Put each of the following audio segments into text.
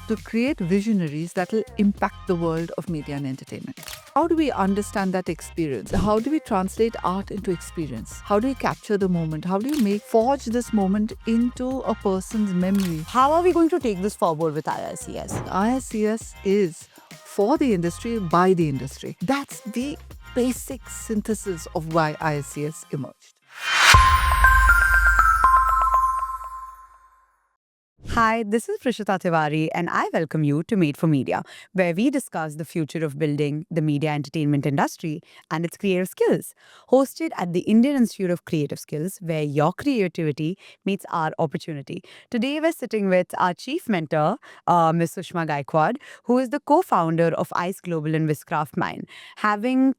to create visionaries that will impact the world of media and entertainment. How do we understand that experience? How do we translate art into experience? How do we capture the moment? How do you forge this moment into a person's memory? How are we going to take this forward with IICS? IICS is for the industry, by the industry. That's the basic synthesis of why IICS emerged. Hi, this is Prishita Tiwari, and I welcome you to Made for Media, where we discuss the future of building the media entertainment industry and its creative skills. Hosted at the Indian Institute of Creative Skills, where your creativity meets our opportunity. Today, we're sitting with our chief mentor, Ms. Sushma Gaikwad, who is the co-founder of ICE Global and Viscraft Mind, having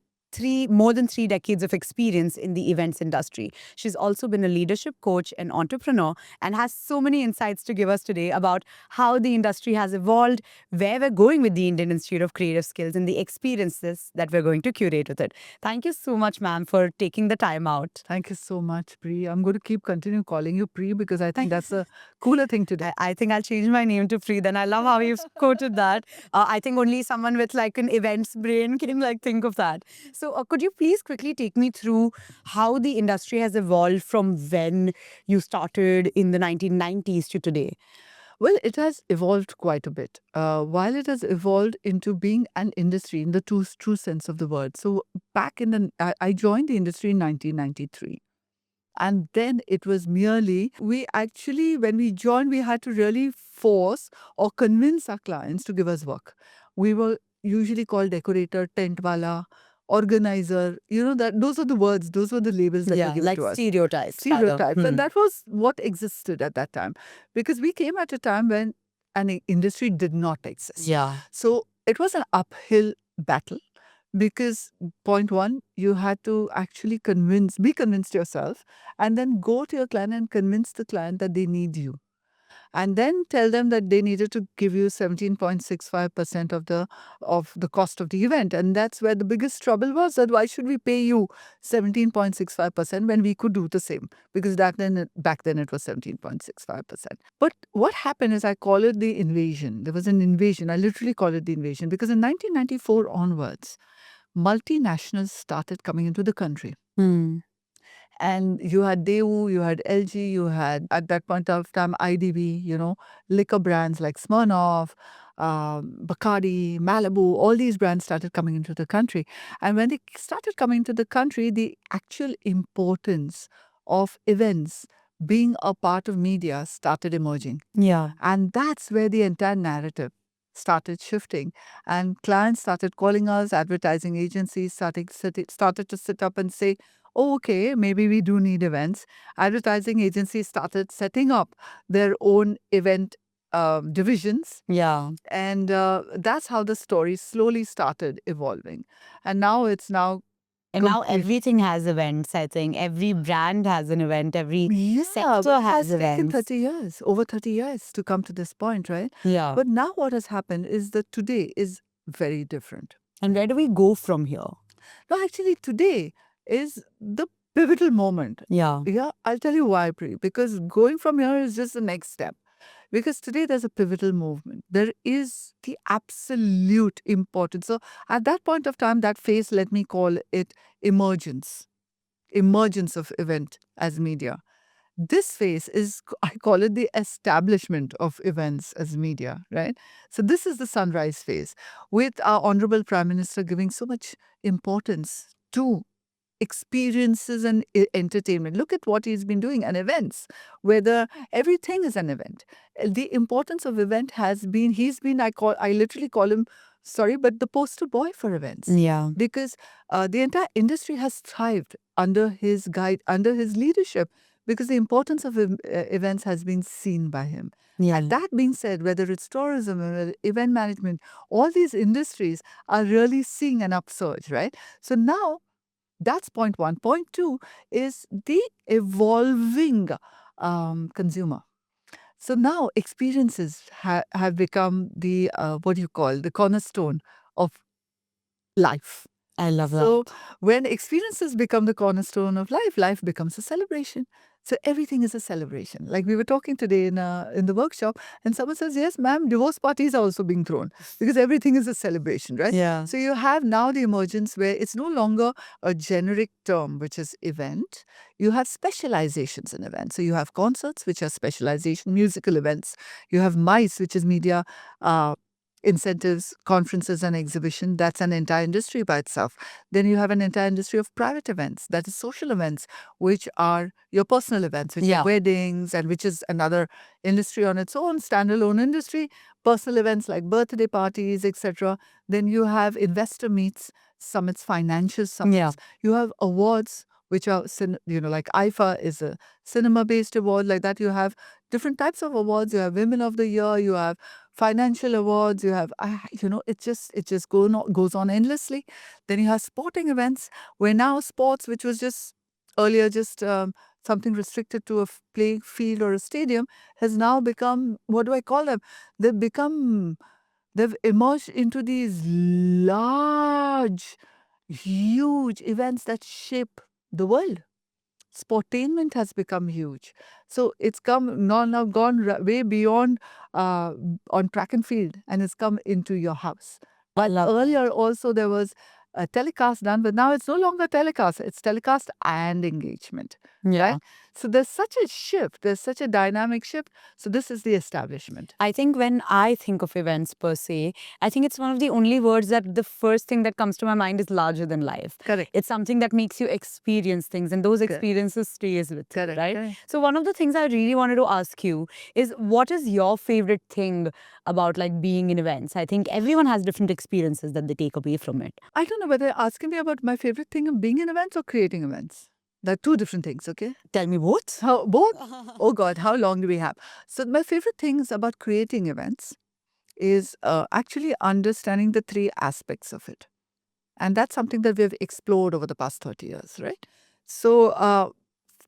more than 3 decades of experience in the events industry. She's also been a leadership coach and entrepreneur and has so many insights to give us today about how the industry has evolved, where we're going with the Indian Institute of Creative Skills, and the experiences that we're going to curate with it. Thank you so much, ma'am, for taking the time out. Thank you so much, Pri. I'm going to continue calling you Pri because I think that's a cooler thing to do. I think I'll change my name to Pri. Then I love how you've quoted that. I think only someone with like an events brain can like think of that. So could you please quickly take me through how the industry has evolved from when you started in the 1990s to today? Well, it has evolved quite a bit. While it has evolved into being an industry in the true sense of the word. So back in I joined the industry in 1993. And then it was merely, when we joined, we had to really force or convince our clients to give us work. We were usually called decorator, tent wala, organizer. Those are the words, those were the labels that were given like to us. stereotypes. Stereotypes. And that was what existed at that time. Because we came at a time when an industry did not exist. Yeah. So it was an uphill battle because point one, you had to actually be convinced yourself, and then go to your client and convince the client that they need you. And then tell them that they needed to give you 17.65% of the cost of the event. And that's where the biggest trouble was, that why should we pay you 17.65% when we could do the same? Because back then it was 17.65%. But what happened is, I call it the invasion. There was an invasion. I literally call it the invasion because in 1994 onwards, multinationals started coming into the country. And you had Daewoo, you had LG, you had, at that point of time, IDB, liquor brands like Smirnoff, Bacardi, Malibu, all these brands started coming into the country. And when they started coming into the country, the actual importance of events being a part of media started emerging. Yeah. And that's where the entire narrative started shifting. And clients started calling us, advertising agencies started to sit up and say, oh, okay, maybe we do need events. Advertising agencies started setting up their own event divisions. Yeah. And that's how the story slowly started evolving. And now it's now And now everything has events, I think. Every brand has an event. Every sector but it has taken events. 30 years, over 30 years to come to this point, right? Yeah. But now what has happened is that today is very different. And where do we go from here? No, actually, today is the pivotal moment. Yeah. Yeah, I'll tell you why, Pri. Because going from here is just the next step. Because today there's a pivotal movement. There is the absolute importance. So at that point of time, that phase, let me call it emergence of event as media. This phase is, I call it the establishment of events as media, right? So this is the sunrise phase, with our Honorable Prime Minister giving so much importance to experiences and entertainment. Look at what he's been doing, and events, whether everything is an event. The importance of event he's been, I literally call him, sorry, but the poster boy for events. Yeah. Because the entire industry has thrived under his leadership, because the importance of events has been seen by him. Yeah. And that being said, whether it's tourism or event management, all these industries are really seeing an upsurge, right? So now, that's point one. Point two is the evolving consumer. So now experiences have become the, the cornerstone of life. I love that. So when experiences become the cornerstone of life, life becomes a celebration. So everything is a celebration. Like we were talking today in the workshop, and someone says, "Yes, ma'am, divorce parties are also being thrown because everything is a celebration, right?" Yeah. So you have now the emergence where it's no longer a generic term, which is event. You have specializations in events. So you have concerts, which are specialization, musical events. You have MICE, which is media uh, incentives, conferences, and exhibition. That's an entire industry by itself. Then you have an entire industry of private events, that is social events, which are your personal events, which Yeah. are weddings, and which is another industry on its own, standalone industry. Personal events like birthday parties, etc. Then you have investor meets, summits, financial summits. Yeah. You have awards, which are, like IFA is a cinema-based award. Like that, you have different types of awards. You have Women of the Year. You have financial awards. You have, it just goes on endlessly. Then you have sporting events, where now sports, which was just earlier just something restricted to a playing field or a stadium, has now become, what do I call them? They've become, they've emerged into these large, huge events that shape the world. Sportainment has become huge. So it's come now gone way beyond uh, on track and field, and it's come into your house. But love earlier also there was a telecast done, but now it's no longer telecast, it's telecast and engagement. Yeah. Right? So there's such a shift, there's such a dynamic shift. So this is the establishment. I think when I think of events per se, I think it's one of the only words that the first thing that comes to my mind is larger than life. Correct. It's something that makes you experience things, and those Correct. experiences stays with you, Correct. right? Correct. So one of the things I really wanted to ask you is, what is your favorite thing about like being in events? I think everyone has different experiences that they take away from it. I don't know whether you're asking me about my favorite thing of being in events or creating events. They're two different things, okay? Tell me both. How both? Oh God, how long do we have? So my favorite things about creating events is actually understanding the three aspects of it, and that's something that we've explored over the past 30 years, right? So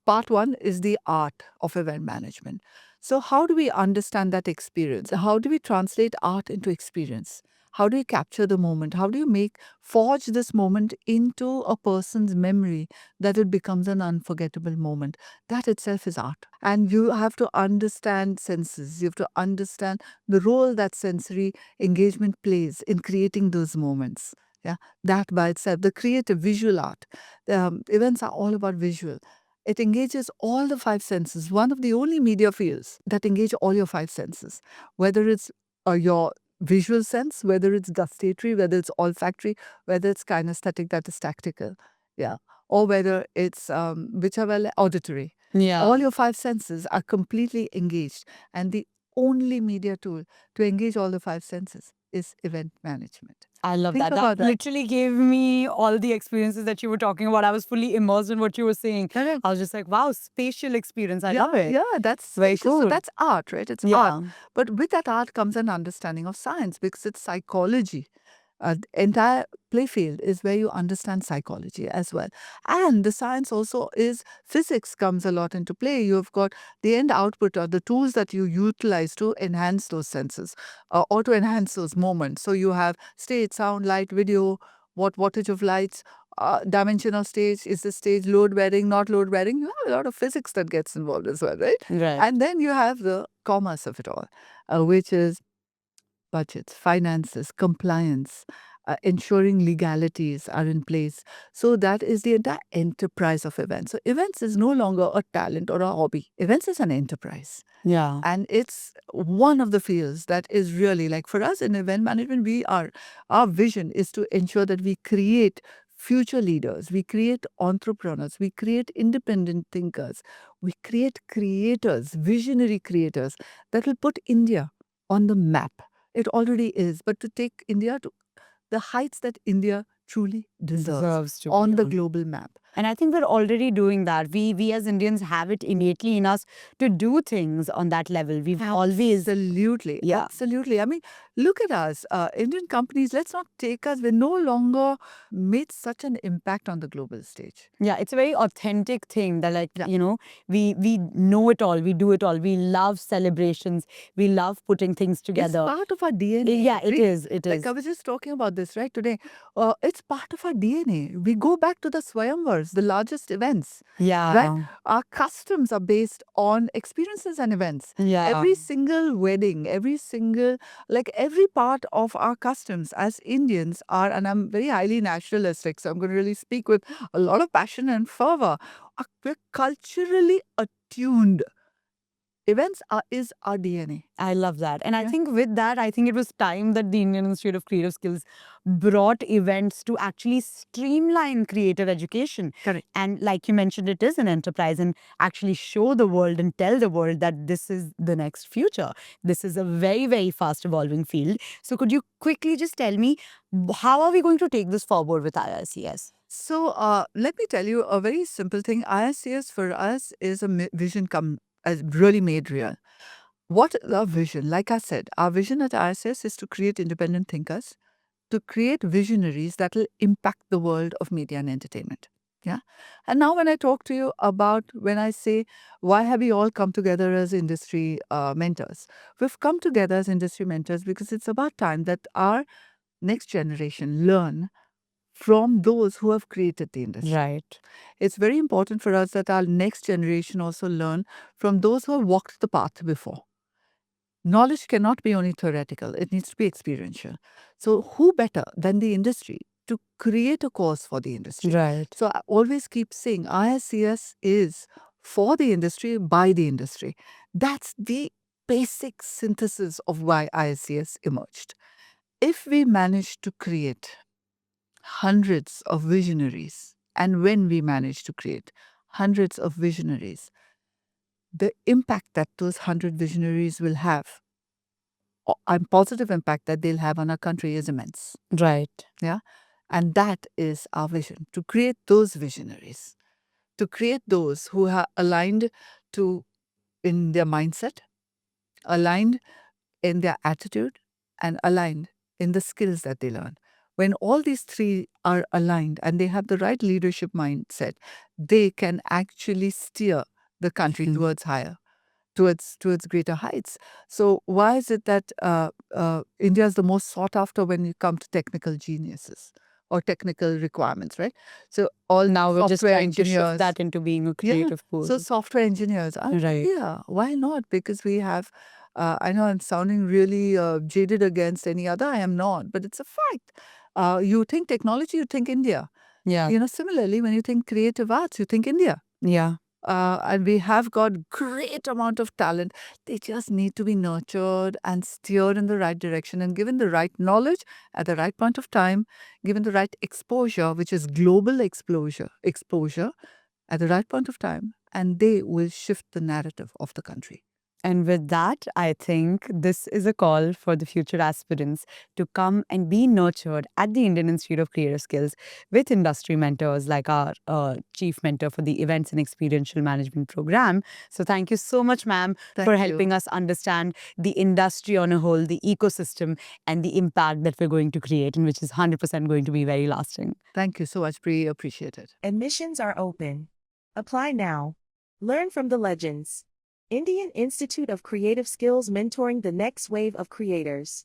part one is the art of event management. So how do we understand that experience? How do we translate art into experience? How do you capture the moment? How do you forge this moment into a person's memory that it becomes an unforgettable moment? That itself is art. And you have to understand senses. You have to understand the role that sensory engagement plays in creating those moments. Yeah, that by itself, the creative visual art. Events are all about visual. It engages all the five senses, one of the only media fields that engage all your five senses, whether it's your visual sense, whether it's gustatory, whether it's olfactory, whether it's kinesthetic, that is tactical, yeah, or whether it's whichever auditory. Yeah. All your five senses are completely engaged, and the only media tool to engage all the five senses is event management. I love Think that. about That that. literally gave me all the experiences that you were talking about. I was fully immersed in what you were saying. Correct. I was just like, wow, spatial experience. I Yeah, love it. yeah, that's Very spatial. So cool. that's art, right? It's art. But with that art comes an understanding of science because it's psychology. The entire playfield is where you understand psychology as well. And the science also is physics comes a lot into play. You've got the end output or the tools that you utilize to enhance those senses or to enhance those moments. So you have stage, sound, light, video, what wattage of lights, dimension of stage, is the stage load bearing, not load bearing. You have a lot of physics that gets involved as well, right? Right. And then you have the commerce of it all, which is budgets, finances, compliance, ensuring legalities are in place. So that is the entire enterprise of events. So events is no longer a talent or a hobby. Events is an enterprise. Yeah. And it's one of the fields that is really like for us in event management, our vision is to ensure that we create future leaders, we create entrepreneurs, we create independent thinkers, we create creators, visionary creators that will put India on the map. It already is, but to take India to the heights that India truly deserves to on be the on. global map. And I think we're already doing that. We as Indians have it innately in us to do things on that level. We've always. Absolutely. Yeah. Absolutely. I mean, look at us. Indian companies, let's not take us, we're no longer made such an impact on the global stage. Yeah, it's a very authentic thing that, like, Yeah. we know it all, we do it all. We love celebrations, we love putting things It's together. part of our DNA. Yeah, it is. It Like is. I was just talking about this, right, today. It's part of our DNA. We go back to the Swayamvars. fairs, the largest events. Yeah. Right? Our customs are based on experiences and events. Yeah. Every single wedding, every part of our customs as Indians are, and I'm very highly nationalistic, so I'm going to really speak with a lot of passion and fervor. We're culturally attuned. Events is our DNA. I love that. And I Yeah. think with that, I think it was time that the Indian Institute of Creative Skills brought events to actually streamline creative education. Correct. And like you mentioned, it is an enterprise and actually show the world and tell the world that this is the next future. This is a very, very fast evolving field. So could you quickly just tell me, how are we going to take this forward with IICS? So let me tell you a very simple thing. ISCS for us is a vision as really made real. What is our vision? Like I said, our vision at ISS is to create independent thinkers, to create visionaries that will impact the world of media and entertainment. Yeah. And now, when I talk to you about when I say, why have we all come together as industry mentors? We've come together as industry mentors because it's about time that our next generation learn from those who have created the industry. Right. It's very important for us that our next generation also learn from those who have walked the path before. Knowledge cannot be only theoretical, it needs to be experiential. So, who better than the industry to create a course for the industry? Right. So, I always keep saying ISCS is for the industry, by the industry. That's the basic synthesis of why ISCS emerged. If we manage to create hundreds of visionaries, and when we manage to create hundreds of visionaries, the impact that those 100 visionaries will have, and positive impact that they'll have on our country is immense. Right. Yeah. And that is our vision, to create those visionaries, to create those who are aligned to in their mindset, aligned in their attitude, and aligned in the skills that they learn. When all these three are aligned and they have the right leadership mindset, they can actually steer the country towards higher, towards greater heights. So why is it that India is the most sought after when you come to technical geniuses or technical requirements, right? So all Now we're just software trying to shift engineers, that into being a yeah. creative pool. So software engineers are Right. yeah. Why not? Because we have. I know I'm sounding really jaded against any other. I am not, but it's a fact. You think technology, you think India. Yeah. You know, similarly, when you think creative arts, you think India. Yeah. And we have got great amount of talent. They just need to be nurtured and steered in the right direction and given the right knowledge at the right point of time, given the right exposure, which is global exposure at the right point of time, and they will shift the narrative of the country. And with that, I think this is a call for the future aspirants to come and be nurtured at the Indian Institute of Creative Skills with industry mentors like our chief mentor for the Events and Experiential Management program. So thank you so much, ma'am, Thank for you. helping us understand the industry on a whole, the ecosystem, and the impact that we're going to create, and which is 100% going to be very lasting. Thank you so much, Bree. Appreciate it. Admissions are open. Apply now. Learn from the legends. Indian Institute of Creative Skills mentoring the next wave of creators.